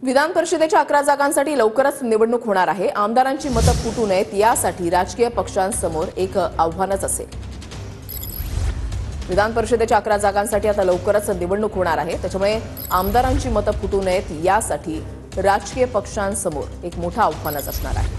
विधान परिषदेच्या 11 जागांसाठी लवकरच निवडणूक होणार आहे। आमदारांची मतं फुटू नयेत यासाठी राजकीय पक्षांसमोर एक आव्हानच असेल। विधान परिषदेच्या 11 जागांसाठी आता लवकरच निवडणूक होणार आहे, त्याच्यामुळे आमदारांची मतं फुटू नयेत यासाठी राजकीय पक्षांसमोर एक मोठं आव्हानच असणार आहे।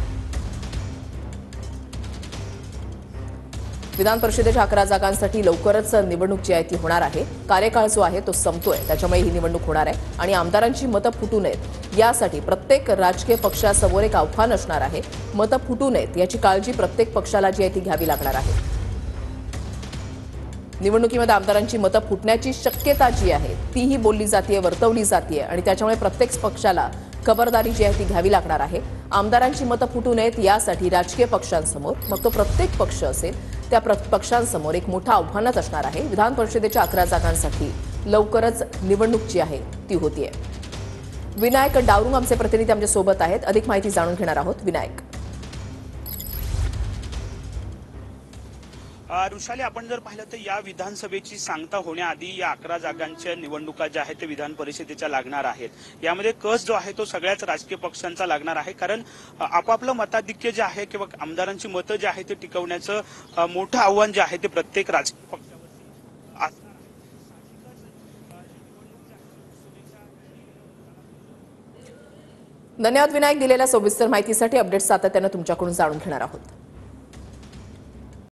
विधान परिषदेच्या 11 जागांसाठी लवकरच निवडणूक जी आहे ती होणार आहे। कार्यकाळ जो आहे तो संपतोय, त्याच्यामुळे ही निवडणूक होणार आहे आणि आमदारांची मतं फुटू नयेत यासाठी प्रत्येक राजकीय पक्षासमोर एक आव्हान असणार आहे। मतं फुटू नयेत याची काळजी प्रत्येक पक्षाला जी आहे ती घ्यावी लागणार आहे। निवडणुकीमध्ये आमदारांची मतं फुटण्याची शक्यता जी आहे तीही बोलली जाते, वर्तवली जाते आणि त्याच्यामुळे प्रत्येक पक्षाला खबरदारी जी आहे ती घ्यावी लागणार आहे। आमदारांची मतं फुटू नयेत यासाठी राजकीय पक्षांसमोर, मग तो प्रत्येक पक्ष असेल त्या पक्षांसमोर एक मोठं आव्हानच असणार आहे। विधान परिषदेच्या 11 जागांसाठी लवकरच निवडणूक जी आहे ती होतीये। विनायक डावरुंग आमचे प्रतिनिधी आमच्या सोबत आहेत, अधिक माहिती जाणून घेणार आहोत। विनायक, ऋषाली, आपण जर पाहिलं तर या विधानसभेची सांगता होण्याआधी या 11 जागांच्या निवडणुका ज्या आहेत ते विधान परिषदेच्या लागणार आहेत। यामध्ये कस जो आहे तो सगळ्याच राजकीय पक्षांचा लागणार आहे, कारण आपापलं मताधिक्य जे आहे किंवा आमदारांची मतं जे आहे ते टिकवण्याचं मोठं आव्हान जे आहे ते प्रत्येक राजकीय पक्षावरती धन्यवाद विनायक, दिलेल्या सविस्तर माहितीसाठी। अपडेट सातत्याने तुमच्याकडून जाणून घेणार आहोत।